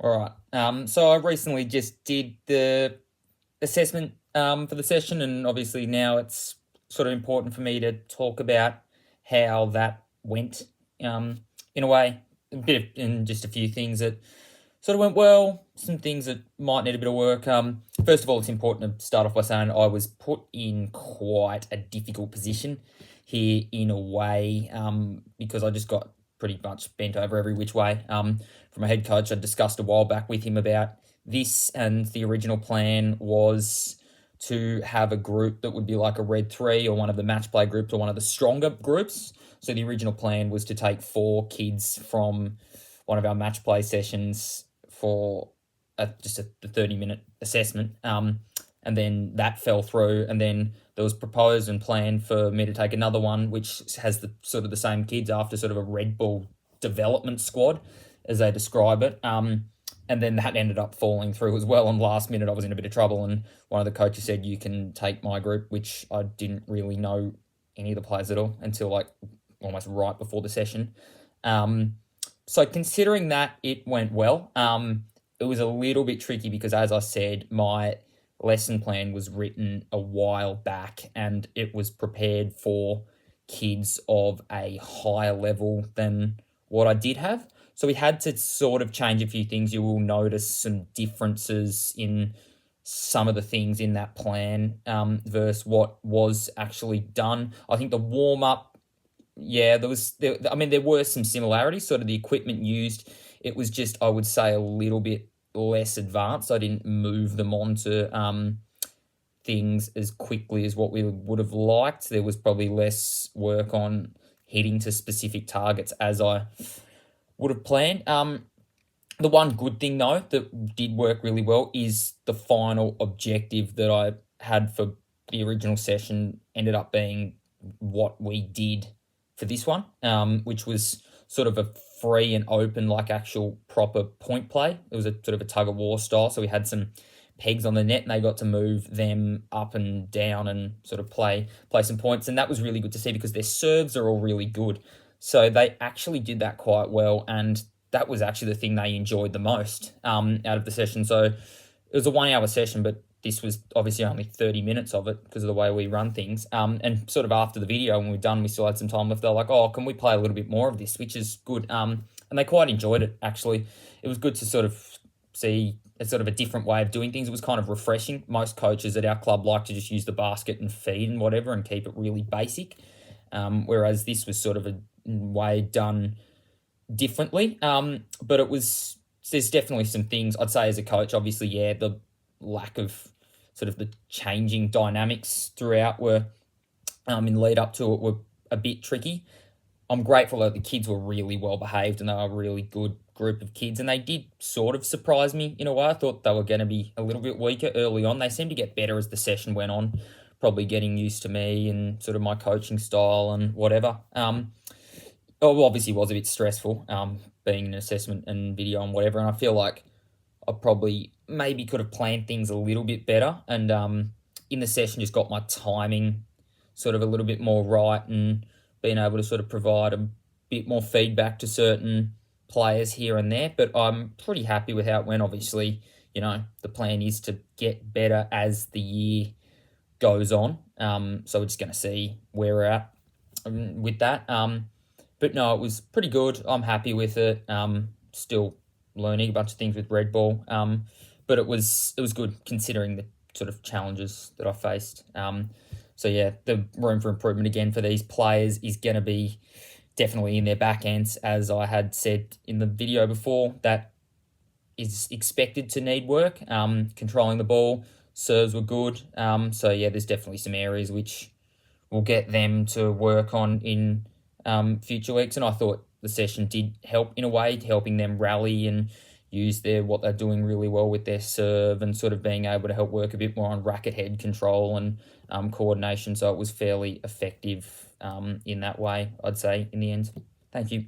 All right. So I recently just did the assessment for the session, and obviously now it's sort of important for me to talk about how that went. In a way, and just a few things that sort of went well, some things that might need a bit of work. First of all, it's important to start off by saying I was put in quite a difficult position here in a way, because I just got pretty much bent over every which way. From a head coach, I discussed a while back with him about this, and the original plan was to have a group that would be like a red three or one of the match play groups or one of the stronger groups. So the original plan was to take 4 kids from one of our match play sessions for just a 30-minute assessment. And then that fell through. And then there was proposed and planned for me to take another one, which has the sort of the same kids after sort of a Red Bull development squad, as they describe it. And then that ended up falling through as well. And last minute, I was in a bit of trouble. And one of the coaches said, "You can take my group," which I didn't really know any of the players at all until like almost right before the session. So considering that it went well, it was a little bit tricky because, as I said, my lesson plan was written a while back and it was prepared for kids of a higher level than what I did have. So we had to sort of change a few things. You will notice some differences in some of the things in that plan versus what was actually done. I think the warm up, yeah, there were some similarities, sort of the equipment used. It was just, I would say, a little bit less advanced. I didn't move them onto things as quickly as what we would have liked. There was probably less work on hitting to specific targets as I would have planned. The one good thing, though, that did work really well is the final objective that I had for the original session ended up being what we did for this one, which was sort of a free and open, like actual proper point play. It was a sort of a tug of war style. So we had some pegs on the net and they got to move them up and down and sort of play some points. And that was really good to see because their serves are all really good. So they actually did that quite well. And that was actually the thing they enjoyed the most out of the session. So it was a 1 hour session, but this was obviously only 30 minutes of it because of the way we run things. And sort of after the video, when we were done, we still had some time left. They're like, "Oh, can we play a little bit more of this?" Which is good. And they quite enjoyed it, actually. It was good to sort of see a sort of a different way of doing things. It was kind of refreshing. Most coaches at our club like to just use the basket and feed and whatever and keep it really basic. Whereas this was sort of a way done differently. But there's definitely some things I'd say as a coach, obviously, yeah, the lack of sort of the changing dynamics throughout were, in lead up to it, were a bit tricky. I'm grateful that the kids were really well behaved and they were a really good group of kids, and they did sort of surprise me in a way. I thought they were going to be a little bit weaker early on. They seemed to get better as the session went on, probably getting used to me and sort of my coaching style and whatever. Obviously, it was a bit stressful being an assessment and video and whatever, and I feel like I probably maybe could have planned things a little bit better, and in the session just got my timing sort of a little bit more right and being able to sort of provide a bit more feedback to certain players here and there. But I'm pretty happy with how it went. Obviously, the plan is to get better as the year goes on. So we're just going to see where we're at with that. But no, it was pretty good. I'm happy with it. Still learning a bunch of things with Red Bull. But it was good considering the sort of challenges that I faced. So yeah, the room for improvement again for these players is going to be definitely in their back ends, as I had said in the video before. That is expected to need work. Controlling the ball, serves were good. So yeah, there's definitely some areas which we'll get them to work on in future weeks. And I thought the session did help in a way, helping them rally and use what they're doing really well with their serve and sort of being able to help work a bit more on racket head control and coordination. So it was fairly effective in that way, I'd say, in the end. Thank you.